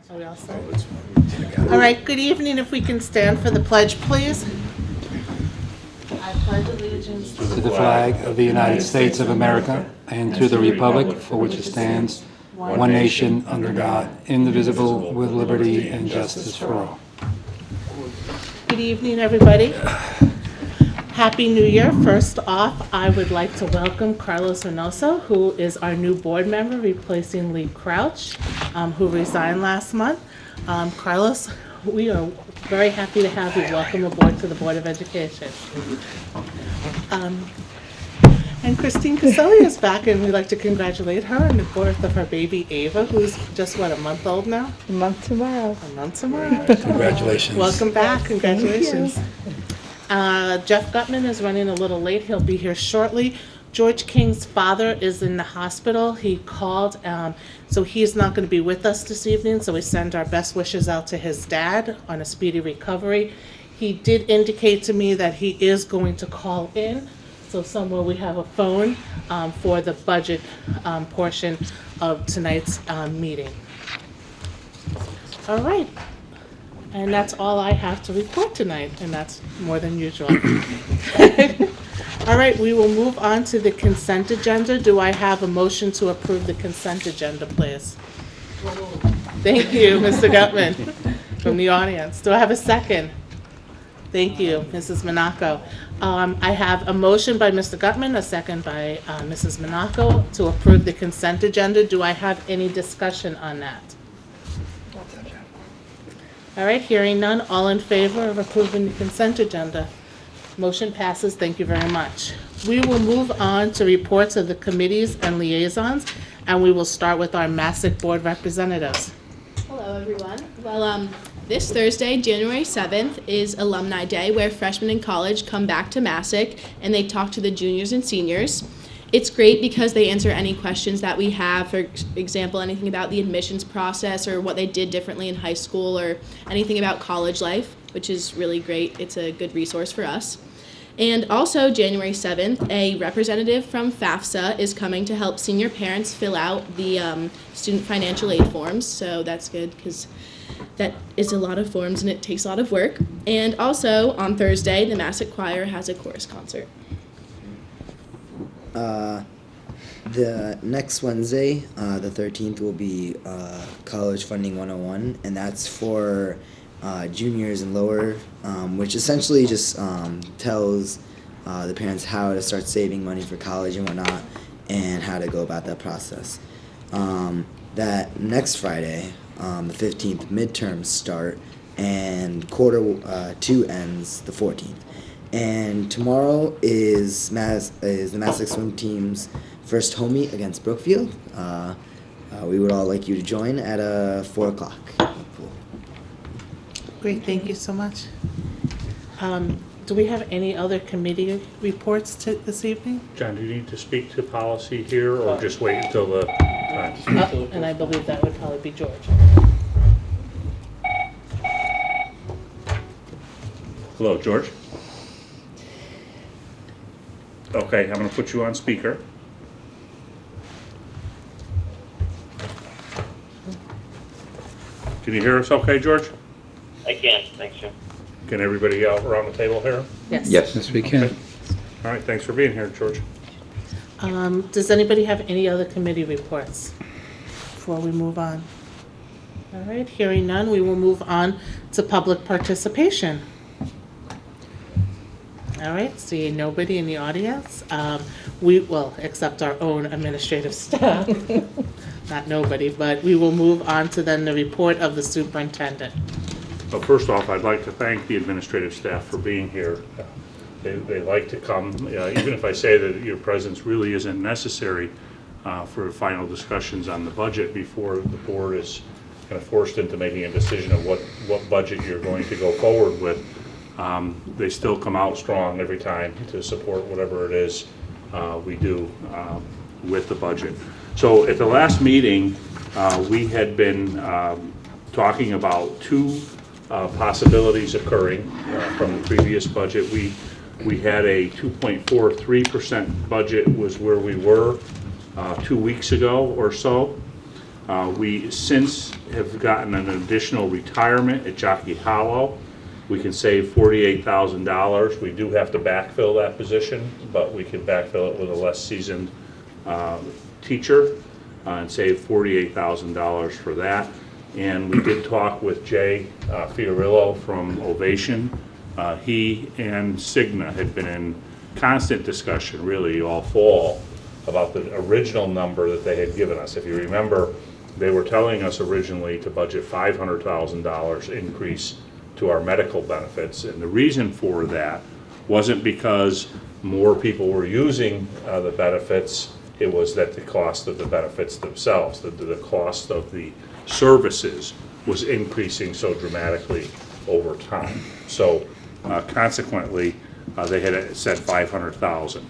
Are we all set? All right, good evening. If we can stand for the pledge, please. I pledge allegiance To the flag of the United States of America and to the republic for which it stands, one nation, under God, indivisible, with liberty and justice for all. Good evening, everybody. Happy New Year. First off, I would like to welcome Carlos Reynoso, who is our new board member, replacing Lee Crouch, who resigned last month. Carlos, we are very happy to have you. Welcome aboard to the Board of Education. And Christine Caselli is back, and we'd like to congratulate her on the birth of her baby Ava, who's just, what, a month old now? A month tomorrow. A month tomorrow. Congratulations. Welcome back. Congratulations. Jeff Gutman is running a little late. He'll be here shortly. George King's father is in the hospital. He called, so he's not going to be with us this evening, so we send our best wishes out to his dad on a speedy recovery. He did indicate to me that he is going to call in, so somewhere we have a phone for the budget portion of tonight's meeting. All right. And that's all I have to report tonight, and that's more than usual. All right, we will move on to the consent agenda. Do I have a motion to approve the consent agenda, please? Thank you, Mr. Gutman, from the audience. Do I have a second? Thank you, Mrs. Monaco. I have a motion by Mr. Gutman, a second by Mrs. Monaco to approve the consent agenda. Do I have any discussion on that? All right, hearing none, all in favor of approving the consent agenda? Motion passes. Thank you very much. We will move on to reports of the committees and liaisons, and we will start with our Massac Board representatives. Hello, everyone. Well, this Thursday, January 7th, is Alumni Day, where freshmen in college come back to Massac and they talk to the juniors and seniors. It's great because they answer any questions that we have, for example, anything about the admissions process or what they did differently in high school or anything about college life, which is really great. It's a good resource for us. And also, January 7th, a representative from FAFSA is coming to help senior parents fill out the student financial aid forms, so that's good because that is a lot of forms and it takes a lot of work. And also, on Thursday, the Massac Choir has a chorus concert. The next Wednesday, the 13th, will be College Funding 101, and that's for juniors and lower, which essentially just tells the parents how to start saving money for college and whatnot, and how to go about that process. That next Friday, the 15th, midterms start, and quarter 2 ends the 14th. And tomorrow is the Massac swim team's first home meet against Brookfield. We would all like you to join at 4 o'clock. Great, thank you so much. Do we have any other committee reports this evening? John, do you need to speak to policy here or just wait until the time? And I believe that would probably be George. Hello, George. Okay, I'm going to put you on speaker. Can you hear us okay, George? I can, thanks, Jim. Can everybody out around the table here? Yes. Yes, we can. All right, thanks for being here, George. Does anybody have any other committee reports before we move on? All right, hearing none, we will move on to public participation. All right, seeing nobody in the audience, we will accept our own administrative staff. Not nobody, but we will move on to then the report of the superintendent. Well, first off, I'd like to thank the administrative staff for being here. They like to come, even if I say that your presence really isn't necessary for final discussions on the budget before the board is kind of forced into making a decision of what budget you're going to go forward with. They still come out strong every time to support whatever it is we do with the budget. So at the last meeting, we had been talking about two possibilities occurring from the previous budget. We had a 2.43% budget was where we were 2 weeks ago or so. We since have gotten an additional retirement at Jockey Hollow. We can save $48,000. We do have to backfill that position, but we can backfill it with a less seasoned teacher and save $48,000 for that. And we did talk with Jay Fiorillo from Ovation. He and Cigna had been in constant discussion, really all fall, about the original number that they had given us. If you remember, they were telling us originally to budget $500,000 increase to our medical benefits. And the reason for that wasn't because more people were using the benefits. It was that the cost of the benefits themselves, the cost of the services was increasing so dramatically over time. So consequently, they had said 500,000.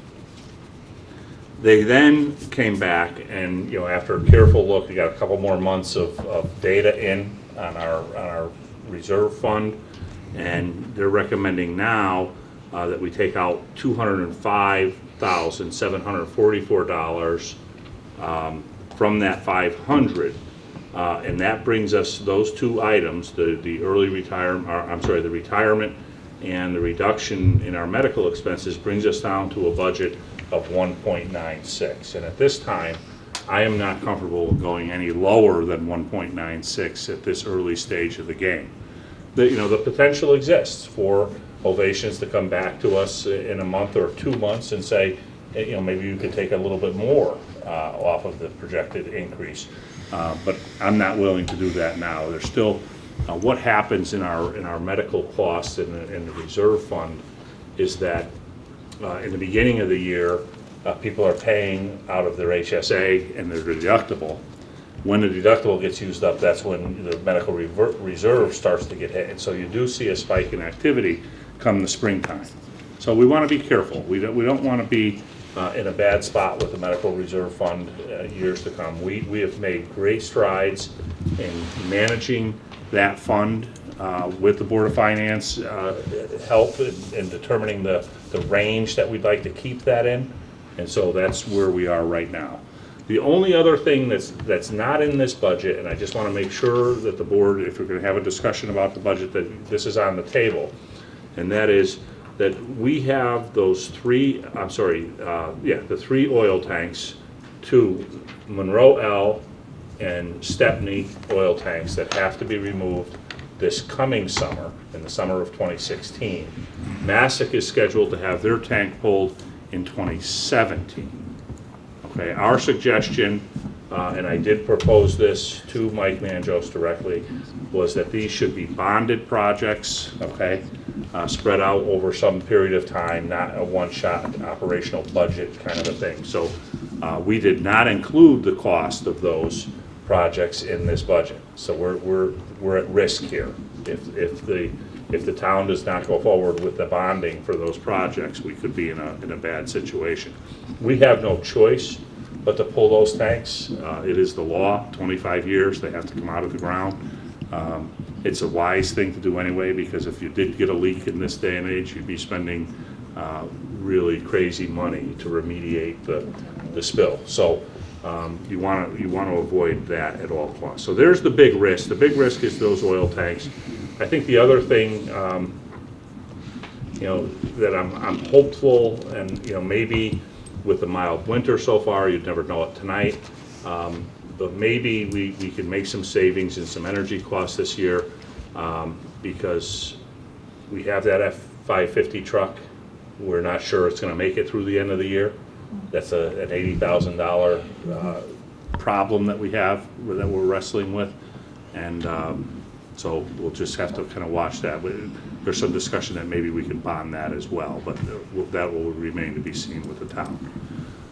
They then came back and, after a careful look, we got a couple more months of data in on our reserve fund, and they're recommending now that we take out $205,744 from that 500, and that brings us those two items, the early retirement, the retirement and the reduction in our medical expenses, brings us down to a budget of 1.96. And at this time, I am not comfortable going any lower than 1.96 at this early stage of the game. The potential exists for Ovations to come back to us in a month or 2 months and say, maybe you could take a little bit more off of the projected increase. But I'm not willing to do that now. There's still what happens in our medical costs in the reserve fund is that in the beginning of the year, people are paying out of their HSA and their deductible. When the deductible gets used up, that's when the medical reserve starts to get hit. And so you do see a spike in activity come the springtime. So we want to be careful. We don't want to be in a bad spot with the medical reserve fund years to come. We have made great strides in managing that fund with the Board of Finance help in determining the range that we'd like to keep that in. And so that's where we are right now. The only other thing that's not in this budget, and I just want to make sure that the board, if we're going to have a discussion about the budget, that this is on the table, and that is that we have those the 3 oil tanks, 2 Monroe L and Stepney oil tanks that have to be removed this coming summer, in the summer of 2016. Massac is scheduled to have their tank pulled in 2017. Okay, our suggestion, and I did propose this to Mike Manjos directly, was that these should be bonded projects, okay, spread out over some period of time, not a one-shot operational budget kind of a thing. So we did not include the cost of those projects in this budget. So we're at risk here. If the town does not go forward with the bonding for those projects, we could be in a bad situation. We have no choice but to pull those tanks. It is the law, 25 years, they have to come out of the ground. It's a wise thing to do anyway, because if you did get a leak in this day and age, you'd be spending really crazy money to remediate the spill. So you want to avoid that at all costs. So there's the big risk. The big risk is those oil tanks. I think the other thing, that I'm hopeful, and maybe with the mild winter so far, you'd never know it tonight, but maybe we can make some savings in some energy costs this year, because we have that F-550 truck. We're not sure it's going to make it through the end of the year. That's an $80,000 problem that we have, that we're wrestling with, and so we'll just have to kind of watch that. There's some discussion that maybe we can bond that as well, but that will remain to be seen with the town.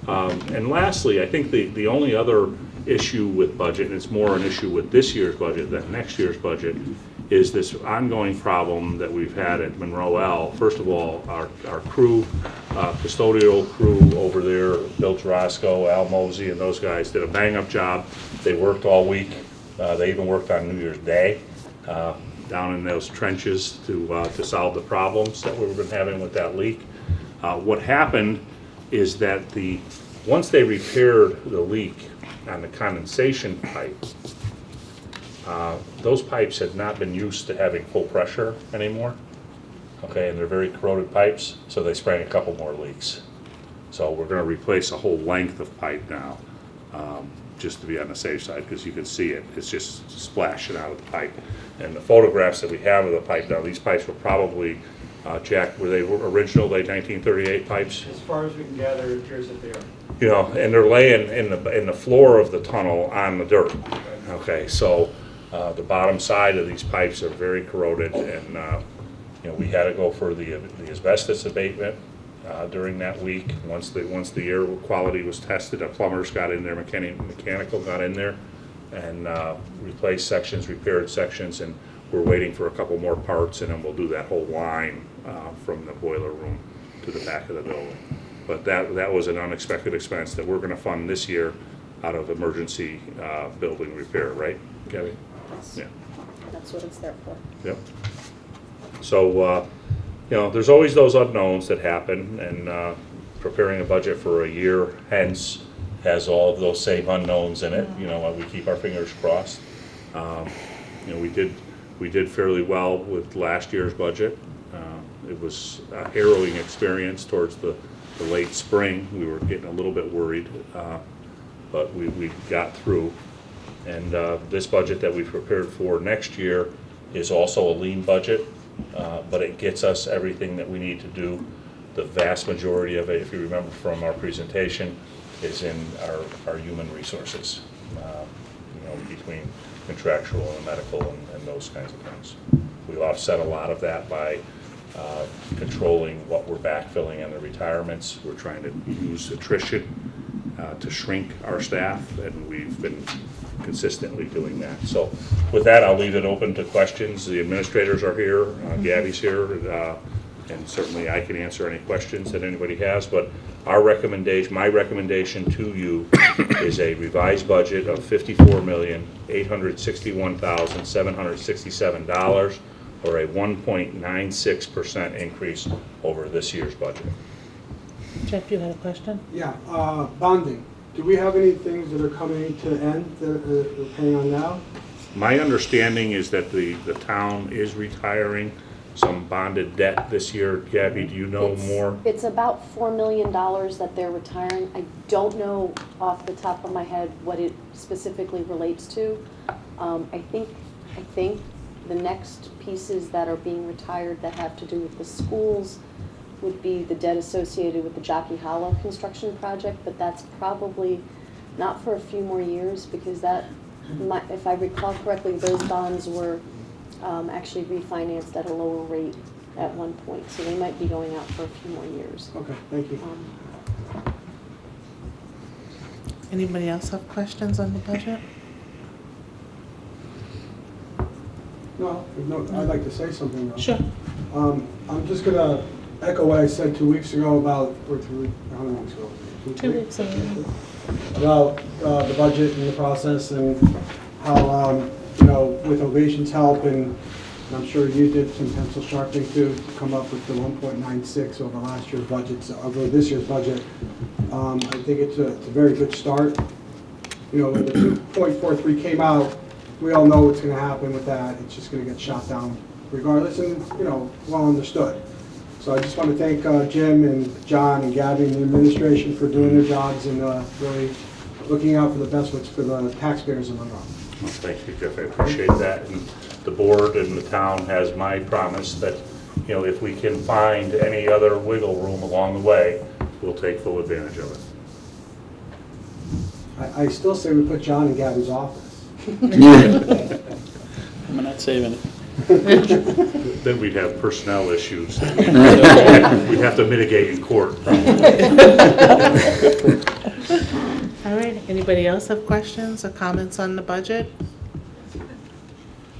And lastly, I think the only other issue with budget, and it's more an issue with this year's budget than next year's budget, is this ongoing problem that we've had at Monroe L. First of all, our crew, custodial crew over there, Bill Jarosco, Al Mosey, and those guys did a bang-up job. They worked all week. They even worked on New Year's Day down in those trenches to solve the problems that we've been having with that leak. What happened is that the once they repaired the leak on the condensation pipe, those pipes had not been used to having full pressure anymore. Okay, and they're very corroded pipes, so they sprang a couple more leaks. So we're gonna replace a whole length of pipe now, just to be on the safe side, because you can see it, it's just splashing out of the pipe. And the photographs that we have of the pipe now, these pipes were probably, Jack, were they original, late 1938 pipes? As far as we can gather, it appears that they are. You know, and they're laying in the floor of the tunnel on the dirt. Okay, so the bottom side of these pipes are very corroded, and you know, we had to go for the asbestos abatement during that week. Once the air quality was tested, the plumbers got in there, mechanical got in there, and replaced sections, repaired sections, and we're waiting for a couple more parts, and then we'll do that whole line from the boiler room to the back of the building. But that was an unexpected expense that we're gonna fund this year out of emergency building repair, right, Gabby? Yeah. That's what it's there for. Yep. So, you know, there's always those unknowns that happen, and preparing a budget for a year hence has all of those same unknowns in it. You know, we keep our fingers crossed. You know, we did fairly well with last year's budget. It was a harrowing experience towards the late spring. We were getting a little bit worried, but we got through. And this budget that we've prepared for next year is also a lean budget, but it gets us everything that we need to do. The vast majority of it, if you remember from our presentation, is in our human resources, you know, between contractual and medical and those kinds of things. We offset a lot of that by controlling what we're backfilling in the retirements. We're trying to use attrition to shrink our staff, and we've been consistently doing that. So with that, I'll leave it open to questions. The administrators are here, Gabby's here, and certainly I can answer any questions that anybody has, but my recommendation to you is a revised budget of $54,861,767, or a 1.96% increase over this year's budget. Jeff, you had a question? Yeah, bonding. Do we have any things that are coming to end that we're paying on now? My understanding is that the town is retiring some bonded debt this year. Gabby, do you know more? It's about $4 million that they're retiring. I don't know off the top of my head what it specifically relates to. I think the next pieces that are being retired that have to do with the schools would be the debt associated with the Jockey Hollow construction project, but that's probably not for a few more years, because that, if I recall correctly, those bonds were actually refinanced at a lower rate at one point, so they might be going out for a few more years. Okay, thank you. Anybody else have questions on the budget? No, I'd like to say something though. Sure. I'm just gonna echo what I said 2 weeks ago about, or how many weeks ago? 2 weeks ago. About the budget and the process, and how, you know, with Ovation's help, and I'm sure you did some pencil sharpening too, to come up with the 1.96 over last year's budget, over this year's budget. I think it's a very good start. You know, when the 2.43 came out, we all know what's going to happen with that. It's just going to get shot down regardless, and, you know, well understood. So I just want to thank Jim and John and Gabby and the administration for doing their jobs and really looking out for the best for the taxpayers in Monroe. Well, thank you, Jeff. I appreciate that. And the board and the town has my promise that, you know, if we can find any other wiggle room along the way, we'll take full advantage of it. I still say we put John in Gabby's office. I'm not saving it. Then we'd have personnel issues. We'd have to mitigate in court. All right, anybody else have questions or comments on the budget?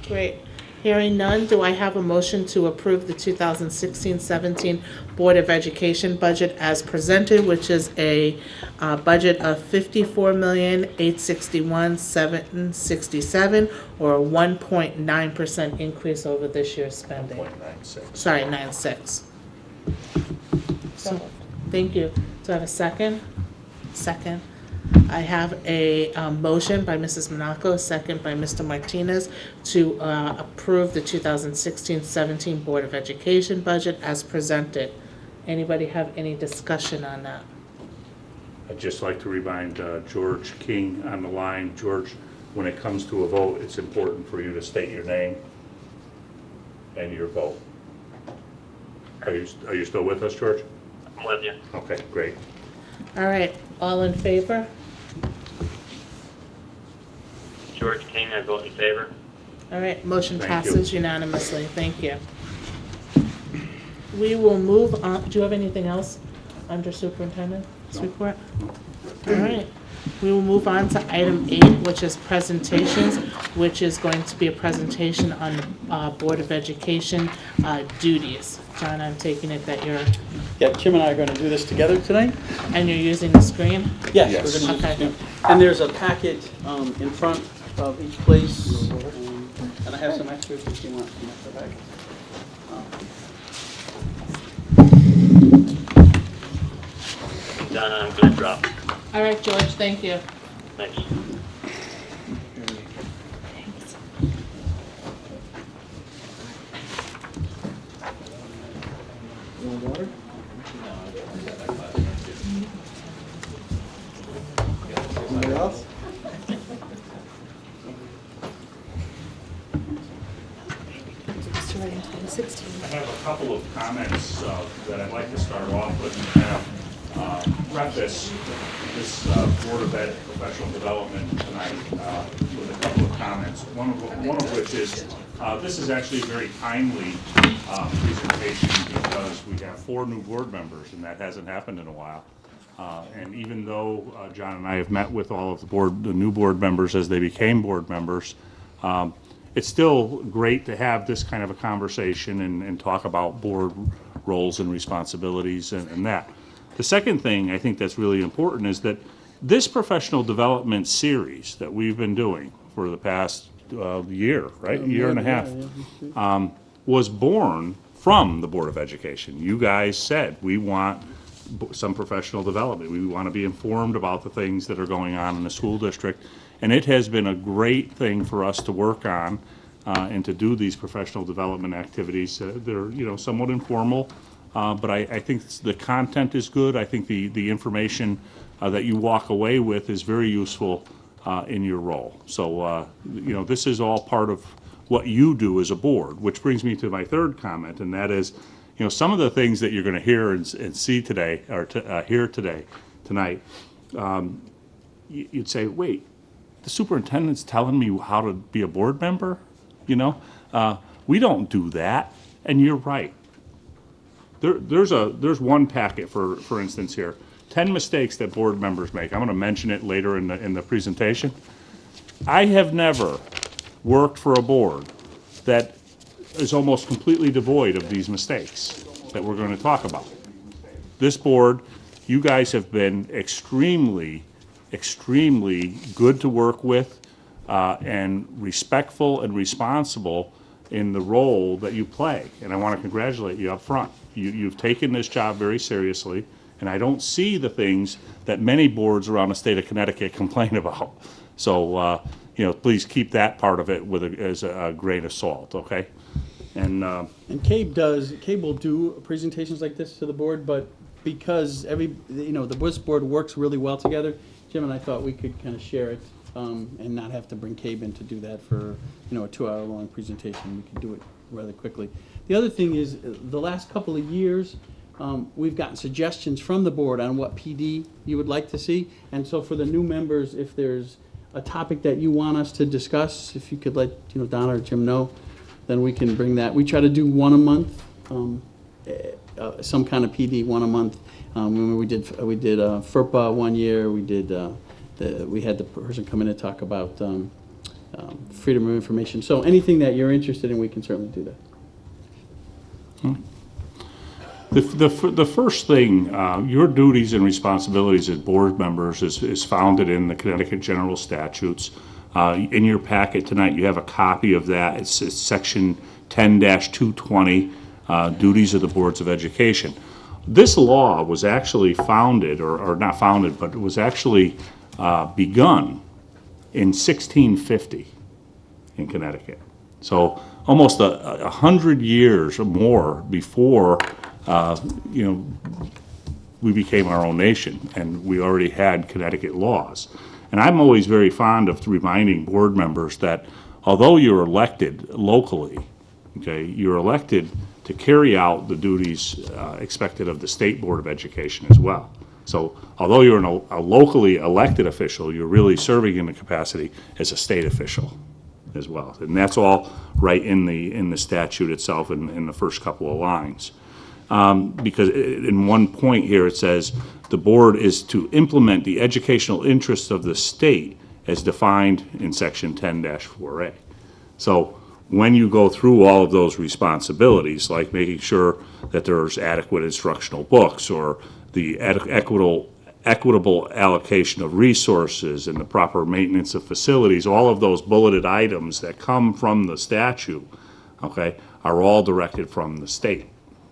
Great. Hearing none, do I have a motion to approve the 2016-17 Board of Education budget as presented, which is a budget of $54,861,767, or a 1.9% increase over this year's spending? 1.96. Sorry, 9.6. So, thank you. Do I have a second? Second. I have a motion by Mrs. Monaco, second by Mr. Martinez, to approve the 2016-17 Board of Education budget as presented. Anybody have any discussion on that? I'd just like to remind George King on the line. George, when it comes to a vote, it's important for you to state your name and your vote. Are you still with us, George? I'm with you. Okay, great. All right, all in favor? George King, I vote in favor. All right, motion Thank you. passes unanimously. Thank you. We will move on. Do you have anything else under superintendent's report? All right. We will move on to item 8, which is presentations, which is going to be a presentation on Board of Education duties. John, I'm taking it that you're, Yeah, Jim and I are going to do this together tonight. and you're using the screen? Yes, Yes. we're going to Okay. use this. And there's a packet in front of each place, and I have some extras if you want some extra packets. Donna, I'm gonna drop. All right, George, thank you. Thanks. Anybody else? I have a couple of comments that I'd like to start off with and kind of preface this Board of Ed professional development tonight with a couple of comments. One of which is this is actually a very timely presentation because we have 4 new board members, and that hasn't happened in a while. And even though John and I have met with all of the new board members as they became board members, it's still great to have this kind of a conversation and talk about board roles and responsibilities and that. The second thing I think that's really important is that this professional development series that we've been doing for the past year, right? Year and a half, was born from the Board of Education. You guys said, we want some professional development. We want to be informed about the things that are going on in the school district. And it has been a great thing for us to work on and to do these professional development activities. They're, somewhat informal, but I think the content is good. I think the information that you walk away with is very useful in your role. So, this is all part of what you do as a board, which brings me to my third comment, and that is, some of the things that you're going to hear and see today, or hear tonight, you'd say, wait, the superintendent's telling me how to be a board member? We don't do that, and you're right. There's one packet, for instance here, 10 mistakes that board members make. I'm going to mention it later in the presentation. I have never worked for a board that is almost completely devoid of these mistakes that we're going to talk about. This board, you guys have been extremely good to work with and respectful and responsible in the role that you play. And I want to congratulate you up front. You've taken this job very seriously, and I don't see the things that many boards around the state of Connecticut complain about. So, please keep that part of it as a grain of salt, okay? And And Cabe will do presentations like this to the board, but because the board works really well together, Jim and I thought we could kind of share it and not have to bring Cabe in to do that for, a 2-hour-long presentation. We can do it rather quickly. The other thing is, the last couple of years, we've gotten suggestions from the board on what PD you would like to see. And so for the new members, if there's a topic that you want us to discuss, if you could let, Donna or Jim know, then we can bring that. We try to do one a month, some kind of PD one a month. Remember we did FERPA one year. We had the person come in and talk about freedom of information. So anything that you're interested in, we can certainly do that. The first thing, your duties and responsibilities as board members is founded in the Connecticut General Statutes. In your packet tonight, you have a copy of that. It's section 10-220, duties of the boards of education. This law was actually founded, or not founded, but it was actually begun in 1650 in Connecticut. So almost 100 years or more before, we became our own nation, and we already had Connecticut laws. And I'm always very fond of reminding board members that although you're elected locally, okay, you're elected to carry out the duties expected of the State Board of Education as well. So although you're a locally elected official, you're really serving in the capacity as a state official as well. And that's all right in the statute itself in the first couple of lines. Because in one point here it says, the board is to implement the educational interests of the state as defined in section 10-4A. So when you go through all of those responsibilities, like making sure that there's adequate instructional books, or the equitable allocation of resources and the proper maintenance of facilities, all of those bulleted items that come from the statute, okay, are all directed from the state,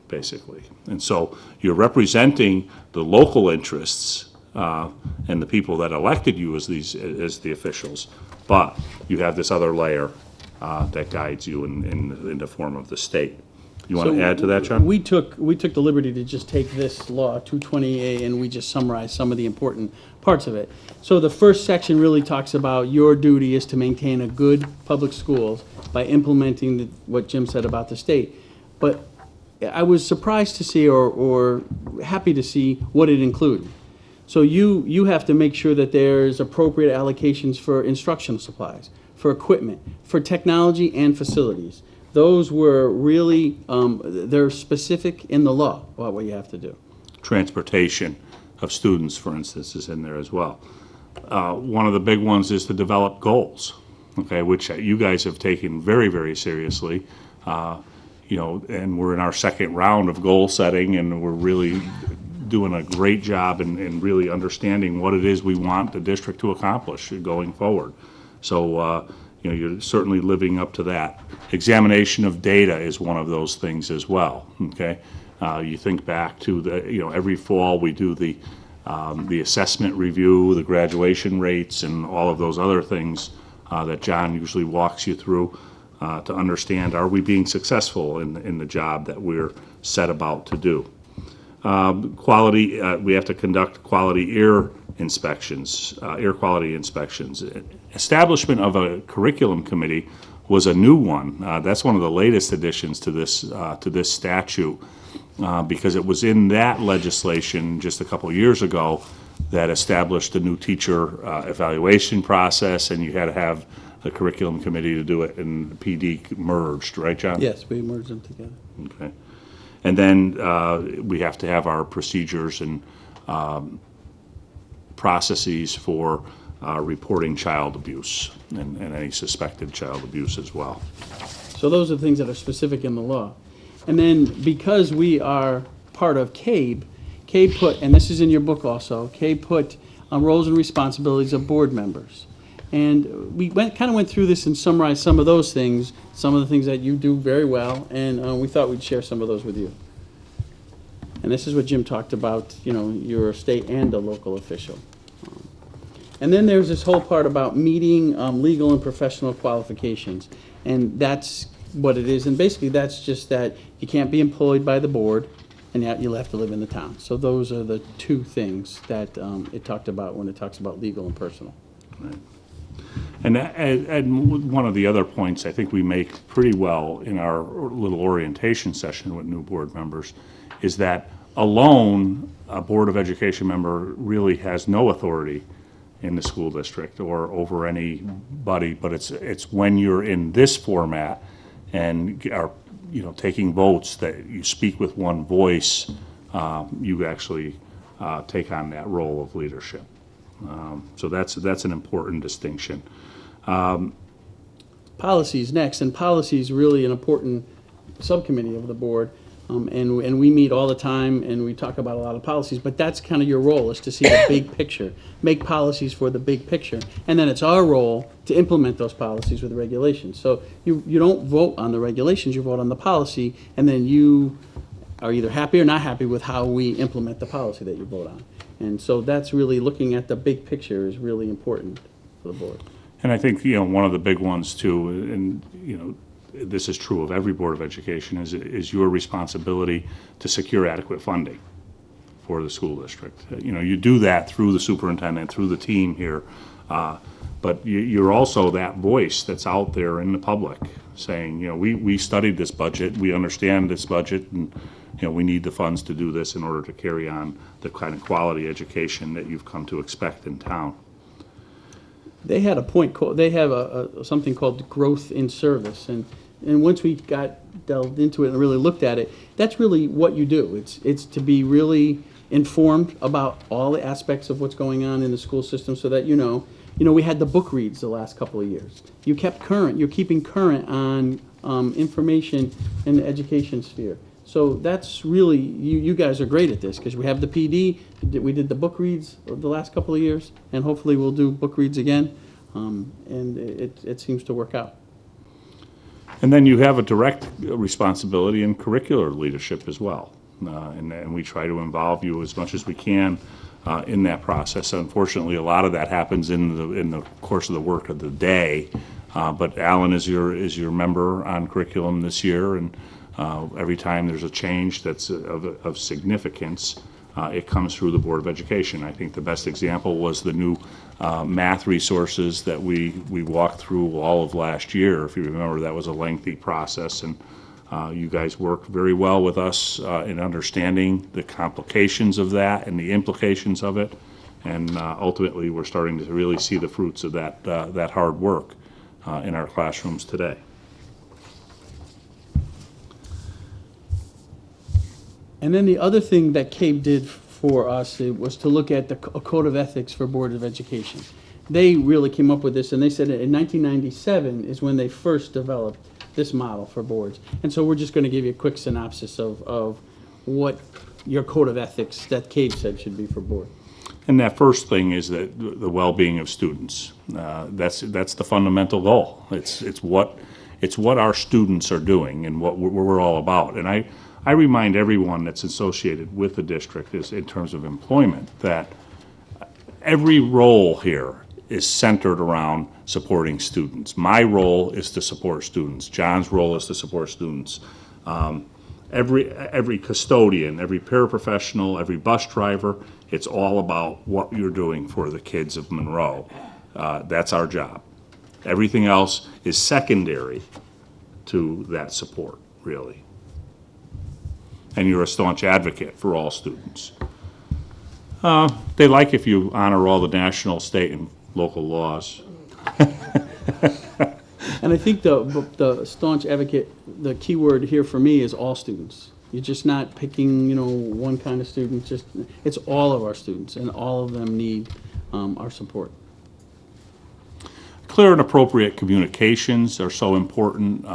basically. And so you're representing the local interests and the people that elected you as the officials, but you have this other layer that guides you in the form of the state. You want to add to that, John? We took the liberty to just take this law, 220A, and we just summarized some of the important parts of it. So the first section really talks about your duty is to maintain a good public schools by implementing what Jim said about the state. But I was surprised to see, or happy to see, what it included. So you have to make sure that there's appropriate allocations for instructional supplies, for equipment, for technology and facilities. Those were really, they're specific in the law about what you have to do. Transportation of students, for instance, is in there as well. One of the big ones is to develop goals, okay, which you guys have taken very, very seriously. And we're in our second round of goal setting, and we're really doing a great job in really understanding what it is we want the district to accomplish going forward. So, you're certainly living up to that. Examination of data is one of those things as well, okay? You think back to every fall we do the assessment review, the graduation rates, and all of those other things that John usually walks you through to understand, are we being successful in the job that we're set about to do? Quality, we have to conduct quality air inspections, air quality inspections. Establishment of a curriculum committee was a new one. That's one of the latest additions to this statute, because it was in that legislation just a couple years ago that established a new teacher evaluation process, and you had to have the curriculum committee to do it, and the PD merged, right, John? Yes, we merged them together. Okay. And then we have to have our procedures and processes for reporting child abuse and any suspected child abuse as well. So those are things that are specific in the law. And then because we are part of CABE put, and this is in your book also, CABE put roles and responsibilities of board members. And we kind of went through this and summarized some of those things, some of the things that you do very well, and we thought we'd share some of those with you. And this is what Jim talked about, you're a state and a local official. And then there's this whole part about meeting legal and professional qualifications. And that's what it is. And basically that's just that you can't be employed by the board, and yet you'll have to live in the town. So those are the two things that it talked about when it talks about legal and personal. Right. And one of the other points I think we make pretty well in our little orientation session with new board members is that alone, a Board of Education member really has no authority in the school district or over anybody, but it's when you're in this format and are taking votes that you speak with one voice, you actually take on that role of leadership. So that's an important distinction. Policies next, and policy is really an important subcommittee of the board, and we meet all the time and we talk about a lot of policies, but that's kind of your role, is to see the big picture, make policies for the big picture, and then it's our role to implement those policies with regulations. So you don't vote on the regulations, you vote on the policy, and then you are either happy or not happy with how we implement the policy that you vote on. And so that's really, looking at the big picture is really important for the board. And I think, one of the big ones too, and, this is true of every Board of Education, is your responsibility to secure adequate funding for the school district. You do that through the superintendent, through the team here, but you're also that voice that's out there in the public saying, we studied this budget, we understand this budget, and, we need the funds to do this in order to carry on the kind of quality education that you've come to expect in town. They had a point, they have something called growth in service, and once we got delved into it and really looked at it, that's really what you do. It's to be really informed about all the aspects of what's going on in the school system, so that we had the book reads the last couple of years. You're keeping current on information in the education sphere. So that's really, you guys are great at this, because we have the PD, we did the book reads the last couple of years, and hopefully we'll do book reads again, and it seems to work out. And then you have a direct responsibility in curricular leadership as well. And we try to involve you as much as we can in that process. Unfortunately, a lot of that happens in the course of the work of the day. But Alan is your member on curriculum this year, and every time there's a change that's of significance, it comes through the Board of Education. I think the best example was the new math resources that we walked through all of last year. If you remember, that was a lengthy process, and you guys worked very well with us in understanding the complications of that and the implications of it, and ultimately we're starting to really see the fruits of that hard work in our classrooms today. And then the other thing that CABE did for us was to look at a code of ethics for Board of Education. They really came up with this, and they said in 1997 is when they first developed this model for boards. And so we're just going to give you a quick synopsis of what your code of ethics that CABE said should be for board. And that first thing is that the well-being of students. That's the fundamental goal. It's what our students are doing and what we're all about. And I remind everyone that's associated with the district is in terms of employment that every role here is centered around supporting students. My role is to support students. John's role is to support students. Every custodian, every paraprofessional, every bus driver, it's all about what you're doing for the kids of Monroe. That's our job. Everything else is secondary to that support, really. And you're a staunch advocate for all students. They like if you honor all the national, state, and local laws. And I think the staunch advocate, the key word here for me is all students. You're just not picking, one kind of student. It's all of our students, and all of them need our support. Clear and appropriate communications are so important.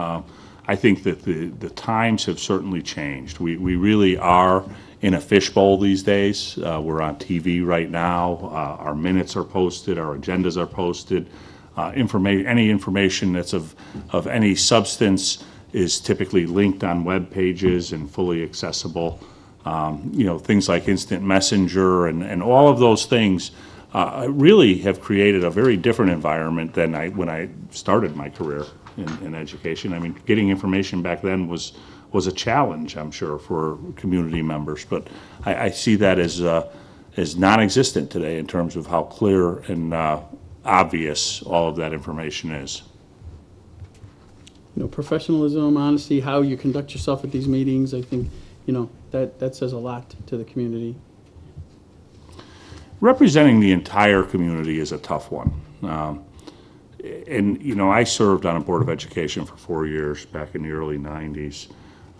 I think that the times have certainly changed. We really are in a fishbowl these days. We're on TV right now. Our minutes are posted. Our agendas are posted. Any information that's of any substance is typically linked on web pages and fully accessible. Things like instant messenger and all of those things really have created a very different environment than when I started my career in education. I mean, getting information back then was a challenge, I'm sure, for community members. But I see that as non-existent today in terms of how clear and obvious all of that information is. Professionalism, honesty, how you conduct yourself at these meetings, I think, that says a lot to the community. Representing the entire community is a tough one. I served on a Board of Education for 4 years back in the early 90s.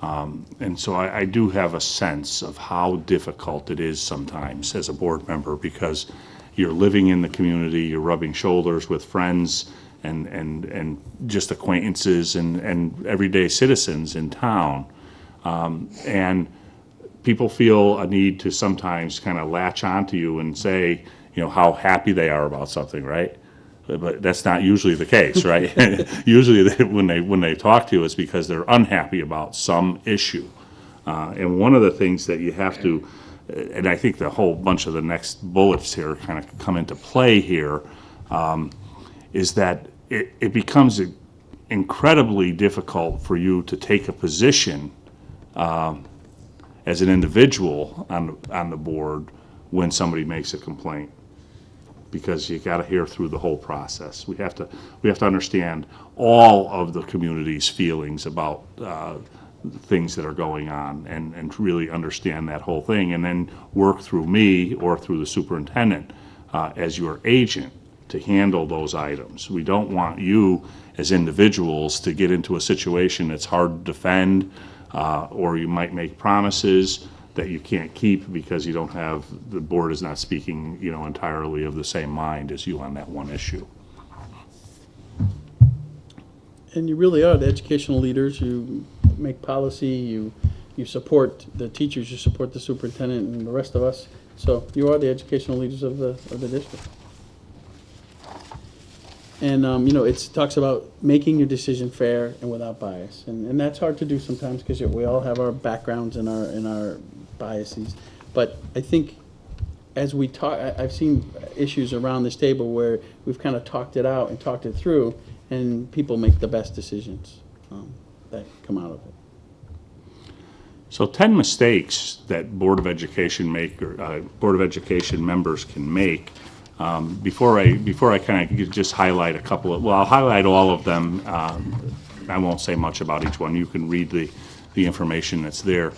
And so I do have a sense of how difficult it is sometimes as a board member, because you're living in the community, you're rubbing shoulders with friends and just acquaintances and everyday citizens in town. And people feel a need to sometimes kind of latch onto you and say, how happy they are about something, right? But that's not usually the case, right? Usually when they talk to you, it's because they're unhappy about some issue. And one of the things that you have to, and I think the whole bunch of the next bullets here kind of come into play here, is that it becomes incredibly difficult for you to take a position as an individual on the board when somebody makes a complaint, because you got to hear through the whole process. We have to understand all of the community's feelings about things that are going on, and really understand that whole thing, and then work through me or through the superintendent as your agent to handle those items. We don't want you as individuals to get into a situation that's hard to defend, or you might make promises that you can't keep because you don't have, the board is not speaking, entirely of the same mind as you on that one issue. And you really are the educational leaders. You make policy, you support the teachers, you support the superintendent and the rest of us. So you are the educational leaders of the district. And, it talks about making your decision fair and without bias. And that's hard to do sometimes because we all have our backgrounds and our biases. But I think as we talk, I've seen issues around this table where we've kind of talked it out and talked it through, and people make the best decisions that come out of it. So 10 mistakes that Board of Education Board of Education members can make. Before I kind of just highlight a couple of, I'll highlight all of them. I won't say much about each one. You can read the information that's there.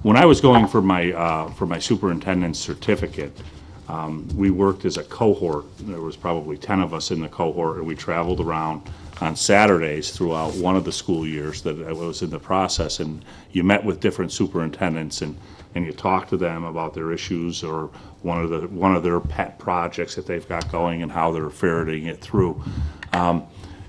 When I was going for my superintendent's certificate, we worked as a cohort. There was probably 10 of us in the cohort, and we traveled around on Saturdays throughout one of the school years that I was in the process, and you met with different superintendents and you talk to them about their issues or one of their pet projects that they've got going and how they're ferreting it through.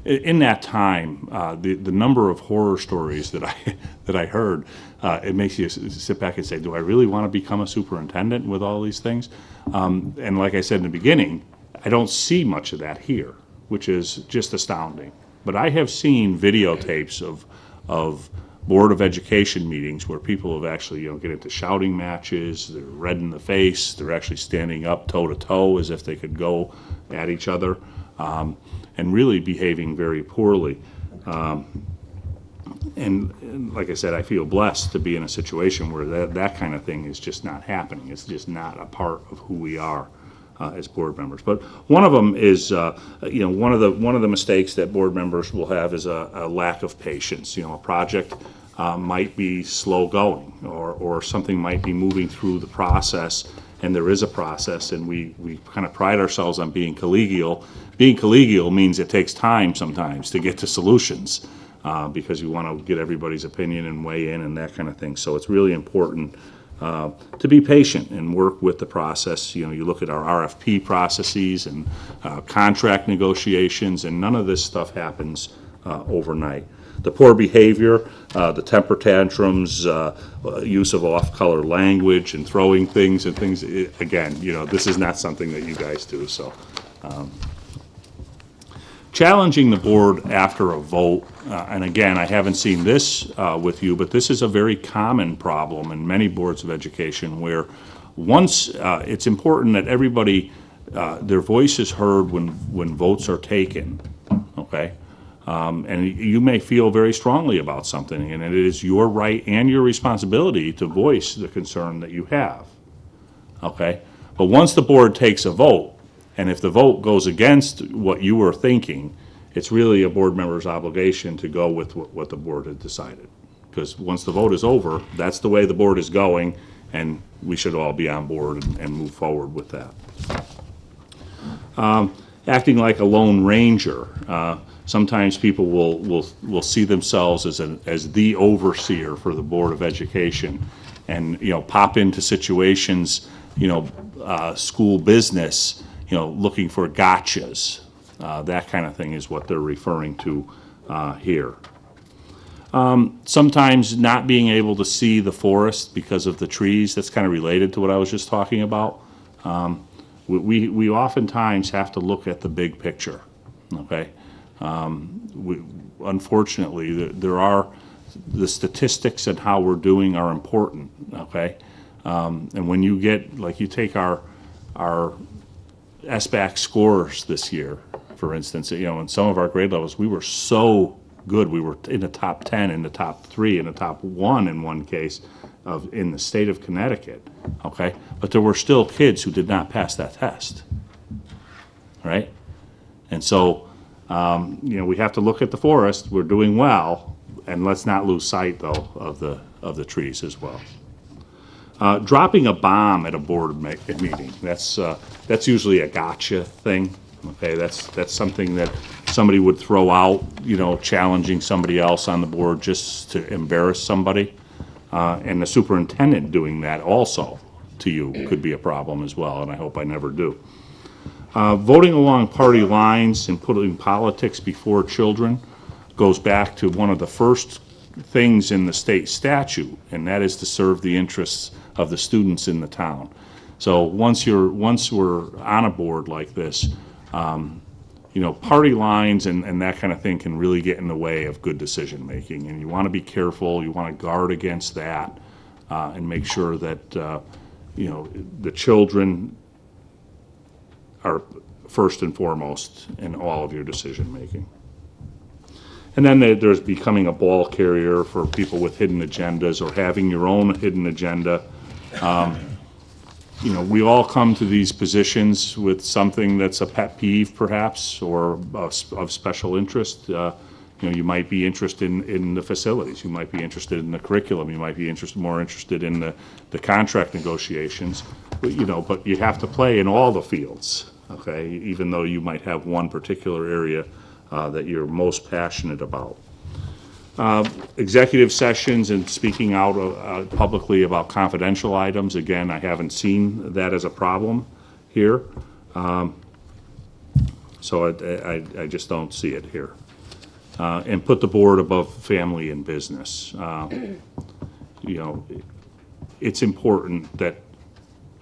In that time, the number of horror stories that I heard, it makes you sit back and say, do I really want to become a superintendent with all these things? And like I said in the beginning, I don't see much of that here, which is just astounding. But I have seen videotapes of Board of Education meetings where people have actually, get into shouting matches, they're red in the face, they're actually standing up toe to toe as if they could go at each other, and really behaving very poorly. And like I said, I feel blessed to be in a situation where that kind of thing is just not happening. It's just not a part of who we are as board members. But one of them is, one of the mistakes that board members will have is a lack of patience. A project might be slow going, or something might be moving through the process, and there is a process, and we kind of pride ourselves on being collegial. Being collegial means it takes time sometimes to get to solutions, because you want to get everybody's opinion and weigh in and that kind of thing. So it's really important to be patient and work with the process. You look at our RFP processes and contract negotiations, and none of this stuff happens overnight. The poor behavior, the temper tantrums, use of off-color language and throwing things and things, again, this is not something that you guys do. So challenging the board after a vote, and again, I haven't seen this with you, but this is a very common problem in many boards of education where once it's important that everybody, their voice is heard when votes are taken, okay? And you may feel very strongly about something, and it is your right and your responsibility to voice the concern that you have, okay? But once the board takes a vote, and if the vote goes against what you were thinking, it's really a board member's obligation to go with what the board had decided. Because once the vote is over, that's the way the board is going, and we should all be on board and move forward with that. Acting like a lone ranger. Sometimes people will see themselves as the overseer for the Board of Education, and pop into situations, school business, looking for gotchas. That kind of thing is what they're referring to here. Sometimes not being able to see the forest because of the trees. That's kind of related to what I was just talking about. We oftentimes have to look at the big picture, okay? Unfortunately, there are the statistics and how we're doing are important, okay? And when you get, like, you take our SBAC scores this year, for instance, you know, in some of our grade levels, we were so good. We were in the top 10, in the top 3, in the top 1 in one case in the state of Connecticut, okay? But there were still kids who did not pass that test, right? And so, you know, we have to look at the forest. We're doing well, and let's not lose sight, though, of the trees as well. Dropping a bomb at a board meeting, that's usually a gotcha thing, okay? That's something that somebody would throw out, you know, challenging somebody else on the board just to embarrass somebody. And the superintendent doing that also to you could be a problem as well, and I hope I never do. Voting along party lines and putting politics before children goes back to one of the first things in the state statute, and that is to serve the interests of the students in the town. So once we're on a board like this, you know, party lines and that kind of thing can really get in the way of good decision making, and you want to be careful. You want to guard against that and make sure that you know, the children are first and foremost in all of your decision making. And then there's becoming a ball carrier for people with hidden agendas or having your own hidden agenda. You know, we all come to these positions with something that's a pet peeve, perhaps, or of special interest. You know, you might be interested in the facilities. You might be interested in the curriculum. You might be more interested in the contract negotiations. But, you know, but you have to play in all the fields, okay? Even though you might have one particular area that you're most passionate about. Executive sessions and speaking out publicly about confidential items, again, I haven't seen that as a problem here. So I just don't see it here. And put the board above family and business. You know, it's important that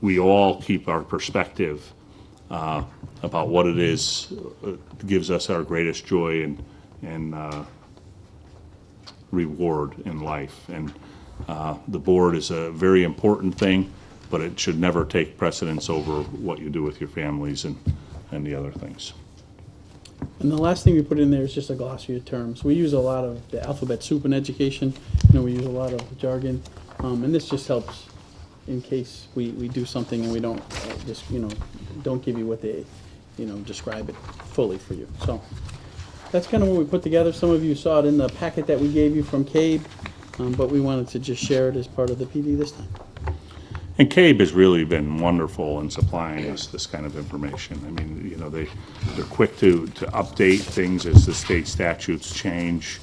we all keep our perspective about what it is gives us our greatest joy and reward in life. And the board is a very important thing, but it should never take precedence over what you do with your families and the other things. And the last thing we put in there is just a glossary of terms. We use a lot of the alphabet soup in education. You know, we use a lot of jargon, and this just helps in case we do something and we don't just, you know, don't give you what they, you know, describe it fully for you. So that's kind of what we put together. Some of you saw it in the packet that we gave you from CABE, but we wanted to just share it as part of the PD this time. And CABE has really been wonderful in supplying us this kind of information. I mean, you know, they're quick to update things as the state statutes change,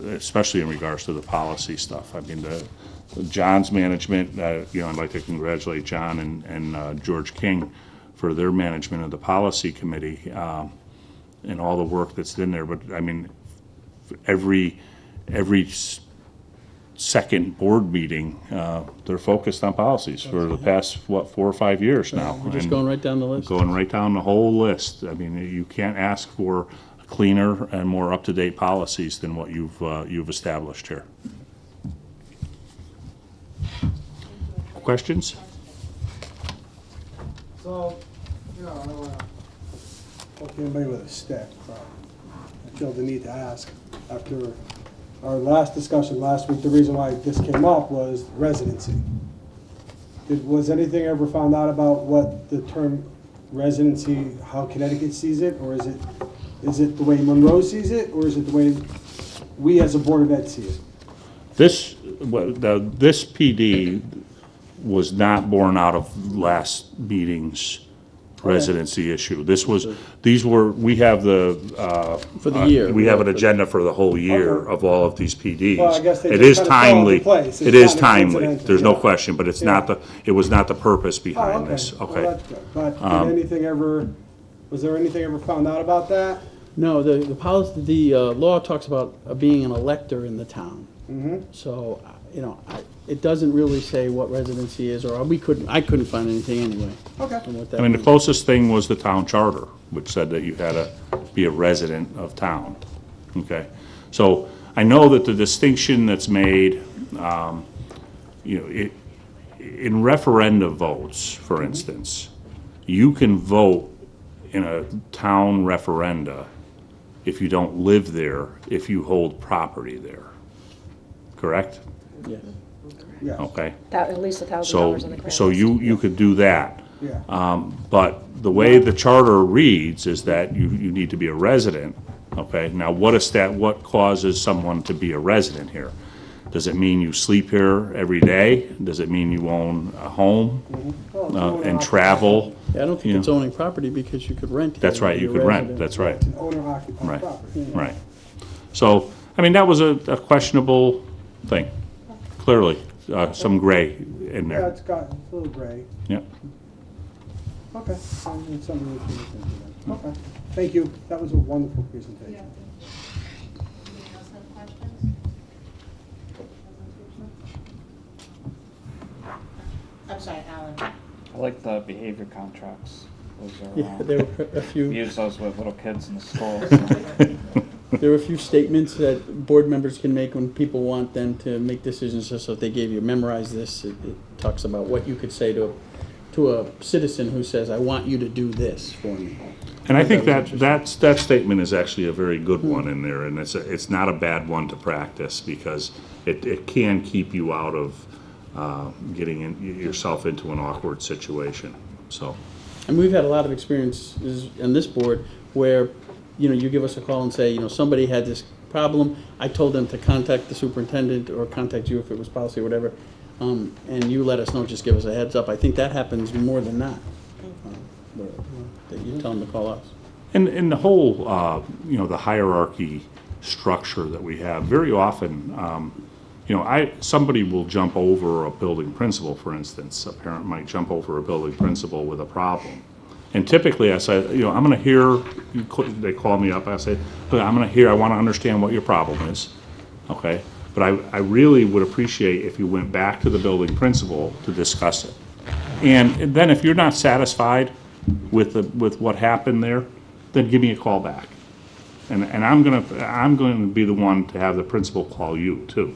especially in regards to the policy stuff. I mean, John's management, you know, I'd like to congratulate John and George King for their management of the policy committee and all the work that's in there. But I mean, every second board meeting, they're focused on policies for the past, what, 4 or 5 years now. We're just going right down the list. Going right down the whole list. I mean, you can't ask for cleaner and more up-to-date policies than what you've established here. Questions? So, you know, I don't want to poke anybody with a stick, but I feel the need to ask. After our last discussion last week, the reason why this came up was residency. Was anything ever found out about what the term residency, how Connecticut sees it, or is it the way Monroe sees it, or is it the way we as a Board of Ed see it? this PD was not born out of last meeting's residency issue. We have For the year. we have an agenda for the whole year Okay. of all of these PDs. Well, I guess they It just is kinda fell into timely. place. It It's is not timely. coincidental, There's no yeah. question, but it was not the purpose behind this. Well, Okay. that's good. But was there anything ever found out about that? No, the policy, the law talks about being an elector in the town. Mm-hmm. So, it doesn't really say what residency is, or I couldn't find anything anyway. Okay. on what that I mean, the means. closest thing was the town charter, which said that you had to be a resident of town. Okay? So I know that the distinction that's made, in referenda votes, for instance, you can vote in a town referenda if you don't live there, if you hold property there. Correct? Yes. Yes. Okay. At least $1,000 So, on the grant. so you could do that. Yeah. But the way the charter reads is that you need to be a resident, okay? Now, what causes someone to be a resident here? Does it mean you sleep here every day? Does it mean you own a home Well, it's owner and occupied. travel? Yeah, I don't think You it's know. owning property because you could rent. That's here right, and you be a could rent, resident. that's right, It's an owner occupied Right. property. right. So, I mean, that was a questionable thing, clearly, some gray in Yeah, there. it's got, it's a little gray. Yeah. Okay, it's something we can look into then. Okay, thank you. That was a wonderful presentation. Anybody else have questions? I'm sorry, Alan. I like the behavior contracts. Those Yeah, are, there were a few. we use those with little kids in the school. So. There are a few statements that board members can make when people want them to make decisions, just so if they gave you, memorize this, it talks about what you could say to a citizen who says, I want you to do this for me. And I think That was that statement is actually a very good one in there, and it's not a bad one to practice, because it can keep you out of getting yourself into an awkward situation, so. And we've had a lot of experiences on this board where, you give us a call and say, somebody had this problem. I told them to contact the superintendent or contact you if it was policy or whatever, and you let us know, just give us a heads up. I think that happens more than not. That you tell them to call us. And the whole, the hierarchy structure that we have, very often, somebody will jump over a building principal, for instance. A parent might jump over a building principal with a problem. And typically I say, I'm gonna hear, they call me up, I say, look, I want to understand what your problem is, okay? But I really would appreciate if you went back to the building principal to discuss it. And then if you're not satisfied with what happened there, then give me a call back. And I'm gonna be the one to have the principal call you too,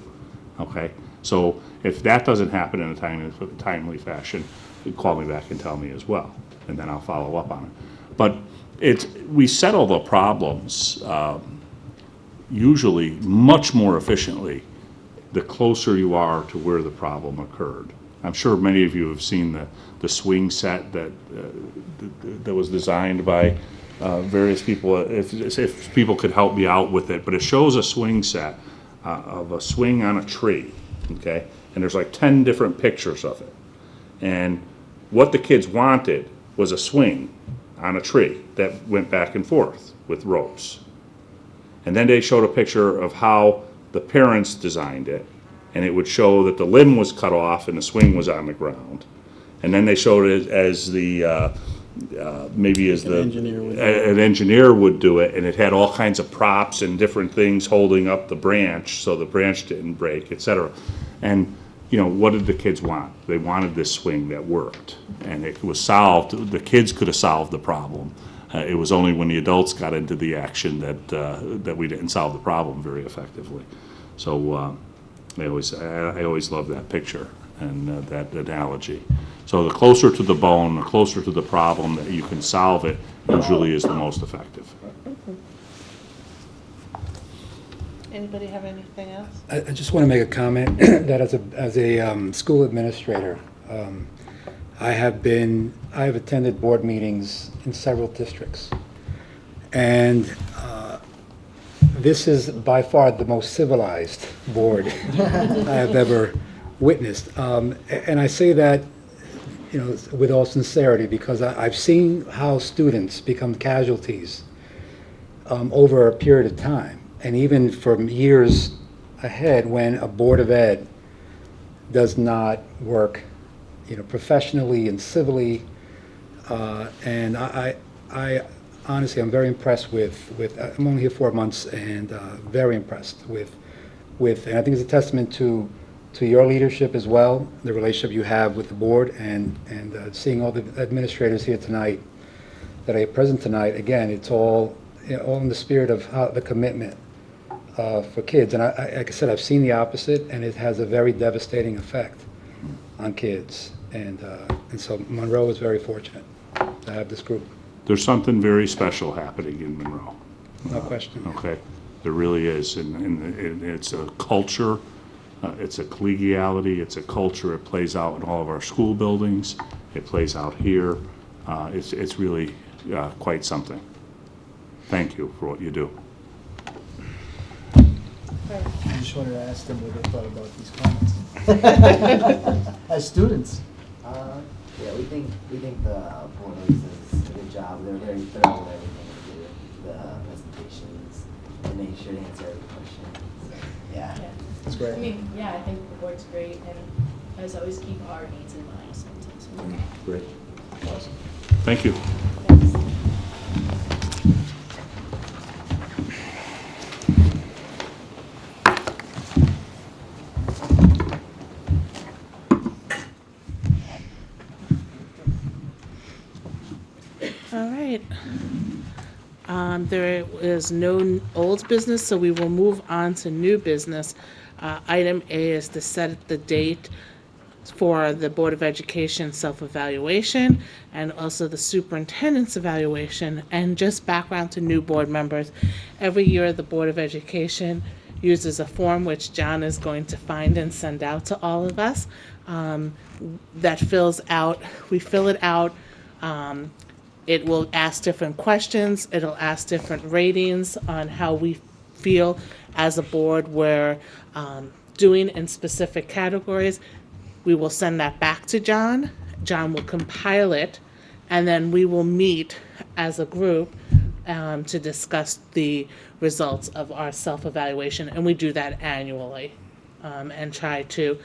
okay? So if that doesn't happen in a timely fashion, you call me back and tell me as well, and then I'll follow up on it. But we settle the problems usually much more efficiently the closer you are to where the problem occurred. I'm sure many of you have seen the swing set that was designed by various people. If people could help me out with it, but it shows a swing set of a swing on a tree, okay? And there's like 10 different pictures of it. And what the kids wanted was a swing on a tree that went back and forth with ropes. And then they showed a picture of how the parents designed it, and it would show that the limb was cut off and the swing was on the ground. And then they showed it as maybe as an engineer would do it, and it had all kinds of props and different things holding up the branch so the branch didn't break, etc. And what did the kids want? They wanted this swing that worked, and it was solved. The kids could have solved the problem. It was only when the adults got into the action that we didn't solve the problem very effectively. So I always love that picture and that analogy. So the closer to the bone, the closer to the problem that you can solve it, usually is the most effective. Anybody have anything else? I just want to make a comment that as a school administrator, I have attended board meetings in several districts, and this is by far the most civilized board I have ever witnessed, and I say that with all sincerity, because I've seen how students become casualties over a period of time. And even from years ahead, when a Board of Ed does not work, professionally and civilly, and I honestly, I'm very impressed with. I'm only here 4 months, and very impressed with, and I think it's a testament to your leadership as well, the relationship you have with the board, and seeing all the administrators here tonight that are present tonight. Again, it's all in the spirit of the commitment for kids. And like I said, I've seen the opposite, and it has a very devastating effect on kids. And so Monroe is very fortunate to have this group, There's something very special happening in Monroe. no question. Okay, there really is, and it's a culture, it's a collegiality, it's a culture. It plays out in all of our school buildings. It plays out here. It's really quite something. Thank you for what you do. I just wanted to ask them what they thought about these comments. As students. Yeah, we think the board does a good job. They're very thorough with everything they do, the presentations, and make sure to answer every question. So, yeah. That's great. I mean, yeah, I think the board's great, and as always, keep our needs in mind sometimes. Great. Awesome. Thank you. All right. There is no old business, so we will move on to new business. Item A is to set the date for the Board of Education self-evaluation and also the superintendent's evaluation. And just background to new board members, every year the Board of Education uses a form which John is going to find and send out to all of us that fills out, we fill it out. It will ask different questions. It'll ask different ratings on how we feel as a board we're doing in specific categories. We will send that back to John. John will compile it, and then we will meet as a group to discuss the results of our self-evaluation, and we do that annually and try to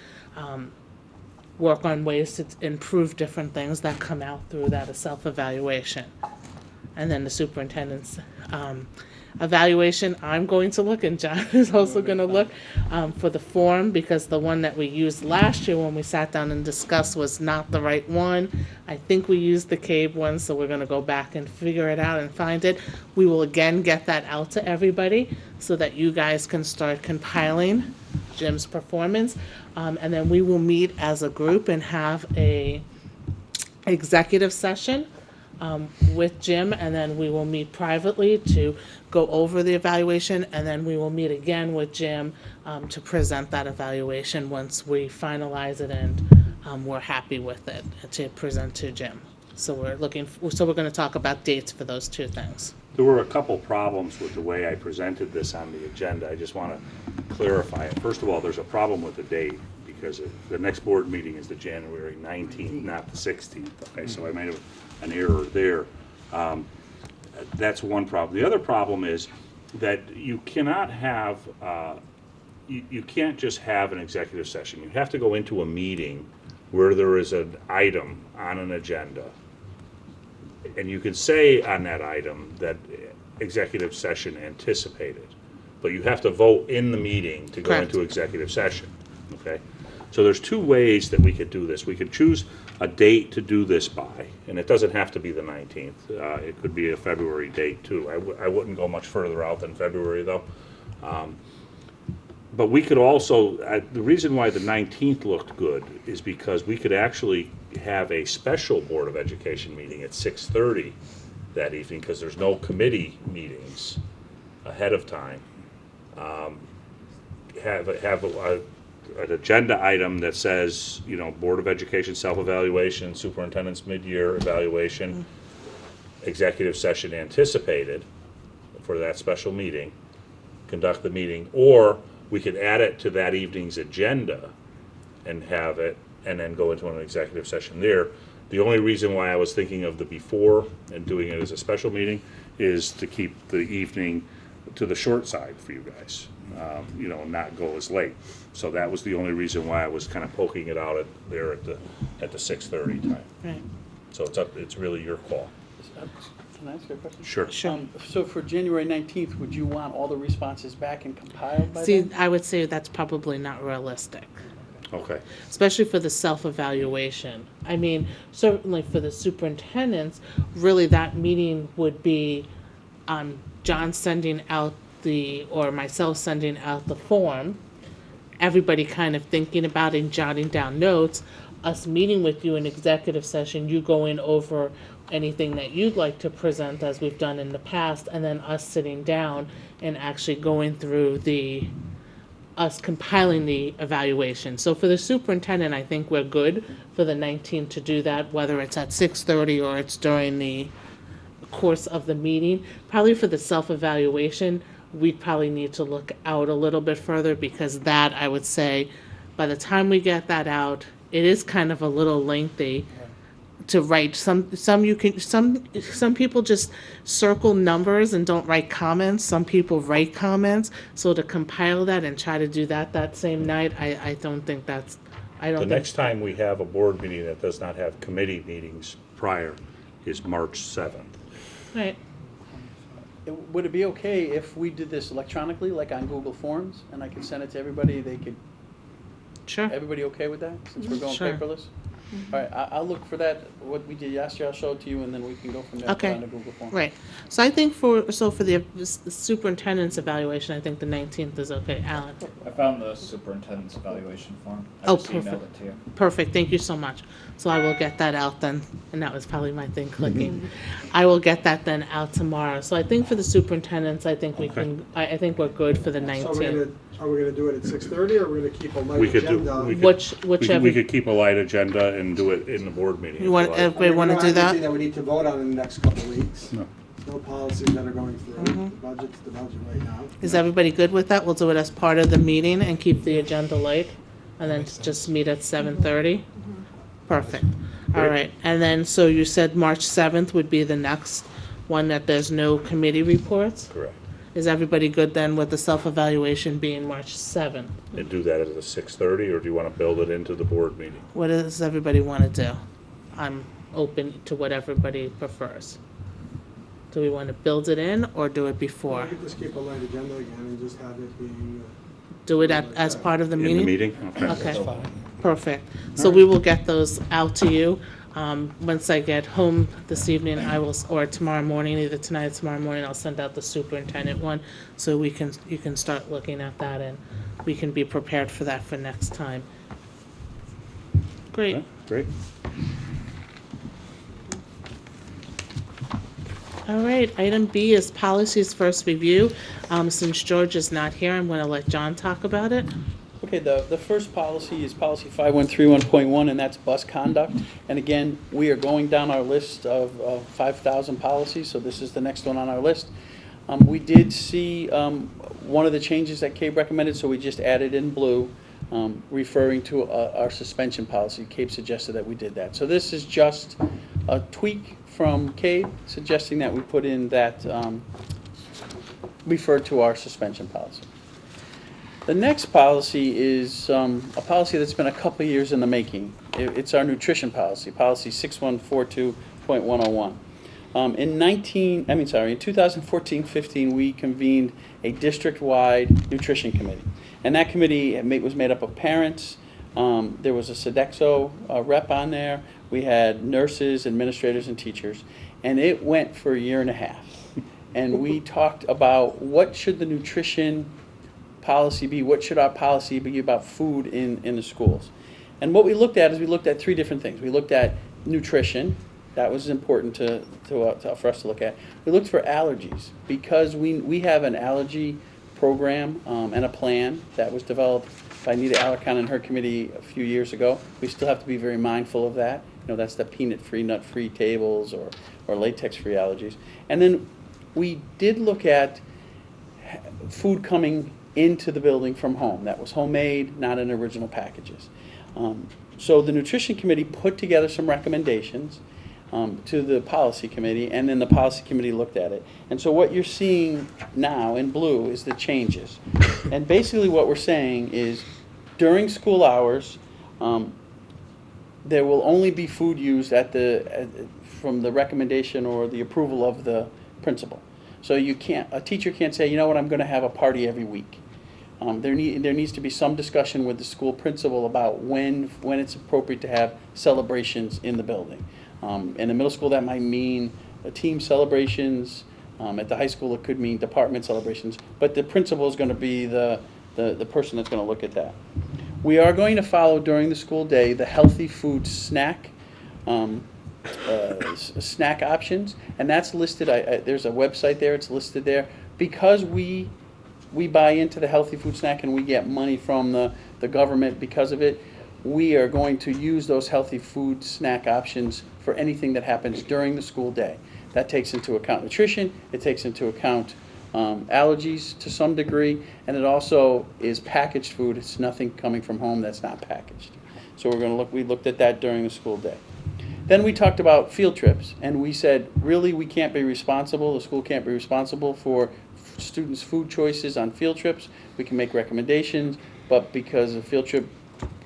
work on ways to improve different things that come out through that self-evaluation. And then the superintendent's evaluation, I'm going to look, and John is also going to look for the form, because the one that we used last year when we sat down and discussed was not the right one. I think we used the CABE one, so we're going to go back and figure it out and find it. We will again get that out to everybody so that you guys can start compiling Jim's performance. And then we will meet as a group and have a executive session with Jim, and then we will meet privately to go over the evaluation, and then we will meet again with Jim to present that evaluation once we finalize it and we're happy with it to present to Jim. So we're going to talk about dates for those two things. There were a couple problems with the way I presented this on the agenda. I just want to clarify it. First of all, there's a problem with the date, because the next board meeting is the January 19th, not the 16th. Okay, so I made an error there. That's one problem. The other problem is that you cannot have, you can't just have an executive session. You have to go into a meeting where there is an item on an agenda. And you can say on that item that executive session anticipated, but you have to vote in the meeting to go Correct. into executive session, okay? So there's two ways that we could do this. We could choose a date to do this by, and it doesn't have to be the 19th. It could be a February date too. I wouldn't go much further out than February though. But we could also, the reason why the 19th looked good is because we could actually have a special Board of Education meeting at 6:30 that evening, because there's no committee meetings ahead of time. Have an agenda item that says, you know, Board of Education self-evaluation, superintendent's mid-year evaluation, executive session anticipated for that special meeting, conduct the meeting, or we could add it to that evening's agenda and have it, and then go into an executive session there. The only reason why I was thinking of the before and doing it as a special meeting is to keep the evening to the short side for you guys, you know, not go as late. So that was the only reason why I was kind of poking it out there at the 6:30 time. Right. So it's really your call. Can I ask you a question? Sure. Sure. So for January 19th, would you want all the responses back and compiled by See, then? I would say that's probably not realistic, Okay. especially for the self-evaluation. I mean, certainly for the superintendents, really that meeting would be John sending out or myself sending out the form, everybody kind of thinking about and jotting down notes, us meeting with you in executive session, you going over anything that you'd like to present as we've done in the past, and then us sitting down and actually going through us compiling the evaluation. So for the superintendent, I think we're good for the 19th to do that, whether it's at 6:30 or it's during the course of the meeting. Probably for the self-evaluation, we'd probably need to look out a little bit further, because that, I would say, by the time we get that out, it is kind of a little lengthy to write. Some people just circle numbers and don't write comments. Some people write comments. So to compile that and try to do that same night, I don't think that's, I don't The think. next time we have a board meeting that does not have committee meetings prior is March 7th. Right. Would it be okay if we did this electronically, like on Google Forms, and I could send it to everybody, they could, Sure. everybody okay with that, since we're going Sure. paperless? All right, I'll look for that, what we did yesterday, I'll show it to you, and then we can go from there, put it Okay. on the Google Form. Right. So I think for the superintendent's evaluation, I think the 19th is okay. Alan? I found the superintendent's evaluation form. I Oh, just emailed perfect. it to you. Perfect, thank you so much. So I will get that out then, and that was probably my thing clicking. I will get that then out tomorrow. So I think for the superintendents, I think we can, I think we're good for the So 19th. are we gonna do it at 6:30, or we're gonna keep a light We could do, agenda? we could, Whichever. we could keep a light agenda and do it in the board meeting. You want, if like. everybody want to do We don't have anything that? that we need to vote on in the next couple of weeks. No. No policies that are going through. The budget's the budget right now. Is everybody good with that? We'll do it as part of the meeting and keep the agenda light, and then just meet at 7:30? Perfect. All right, and then, so you said March 7th would be the next one that there's no committee reports? Correct. Is everybody good then with the self-evaluation being March 7th? And do that at a 6:30, or do you want to build it into the board meeting? What does everybody want to do? I'm open to what everybody prefers. Do we want to build it in or do it before? We could just keep a light agenda again and just have it being, Do it as part of the In meeting? the meeting? Okay, perfect. So we will get those out to you. Once I get home this evening, I will, or tomorrow morning, either tonight or tomorrow morning, I'll send out the superintendent one, so you can start looking at that, and we can be prepared for that for next time. Great. Okay, great. All right, item B is policies first review. Since George is not here, I'm going to let John talk about it. Okay, the first policy is policy 5131.1, and that's bus conduct. And again, we are going down our list of 5,000 policies, so this is the next one on our list. We did see one of the changes that Cabe recommended, so we just added in blue, referring to our suspension policy. Cabe suggested that we did that. So this is just a tweak from Cabe, suggesting that we put in that, refer to our suspension policy. The next policy is a policy that's been a couple of years in the making. It's our nutrition policy, policy 6142.101. In 2014-15, we convened a district-wide nutrition committee. And that committee was made up of parents. There was a Sodexo rep on there. We had nurses, administrators, and teachers. And it went for a year and a half. And we talked about what should the nutrition policy be, what should our policy be about food in the schools. And what we looked at is we looked at three different things. We looked at nutrition. That was important for us to look at. We looked for allergies because we have an allergy program and a plan that was developed by Anita Alarcon and her committee a few years ago. We still have to be very mindful of that. You know, that's the peanut-free, nut-free tables or latex-free allergies. And then we did look at food coming into the building from home. That was homemade, not in original packages. So the nutrition committee put together some recommendations to the policy committee, and then the policy committee looked at it. And so what you're seeing now in blue is the changes. And basically what we're saying is during school hours, there will only be food used from the recommendation or the approval of the principal. So a teacher can't say, you know what, I'm going to have a party every week. There needs to be some discussion with the school principal about when it's appropriate to have celebrations in the building. In the middle school, that might mean team celebrations, At the high school, it could mean department celebrations, but the principal is going to be the person that's going to look at that. We are going to follow during the school day the healthy food snack snack options, and that's listed. There's a website there. It's listed there because we buy into the healthy food snack and we get money from the government because of it. We are going to use those healthy food snack options for anything that happens during the school day. That takes into account nutrition, it takes into account allergies to some degree, and it also is packaged food. It's nothing coming from home that's not packaged. So we looked at that during the school day. Then we talked about field trips, and we said, really, we can't be responsible, the school can't be responsible for students' food choices on field trips. We can make recommendations, but because a field trip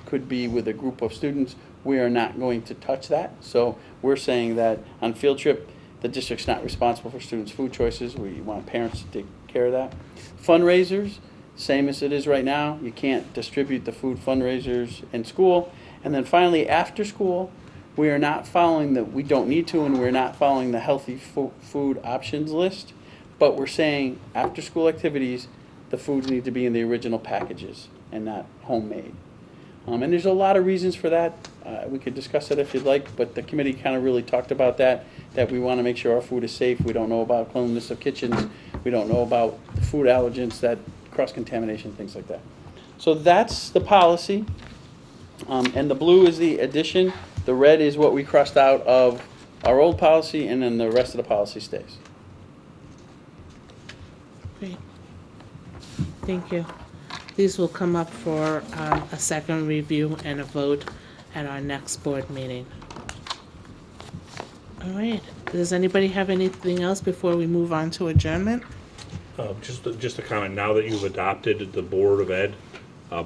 could be with a group of students, we are not going to touch that. So we're saying that on field trip, the district's not responsible for students' food choices. We want parents to take care of that. Fundraisers, same as it is right now. You can't distribute the food fundraisers in school. And then finally, after school, we are not following we don't need to, and we're not following the healthy food options list. But we're saying after school activities, the foods need to be in the original packages and not homemade. And there's a lot of reasons for that. We could discuss it if you'd like, but the committee kind of really talked about that we want to make sure our food is safe. We don't know about cleanliness of kitchens. We don't know about the food allergens, that cross-contamination, things like that. So that's the policy. And the blue is the addition. The red is what we crossed out of our old policy, and then the rest of the policy stays. Great. Thank you. These will come up for a second review and a vote at our next board meeting. All right. Does anybody have anything else before we move on to adjournment? Just a comment, now that you've adopted the Board of Ed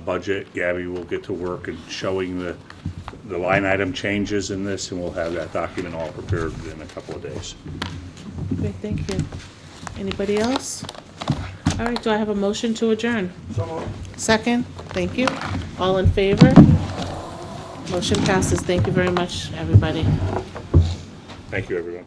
budget, Gabby will get to work and showing the line item changes in this, and we'll have that document all prepared in a couple of days. Great, thank you. Anybody else? All right, do I have a motion to adjourn? Second, thank you. All in favor? Motion passes. Thank you very much, everybody. Thank you, everyone.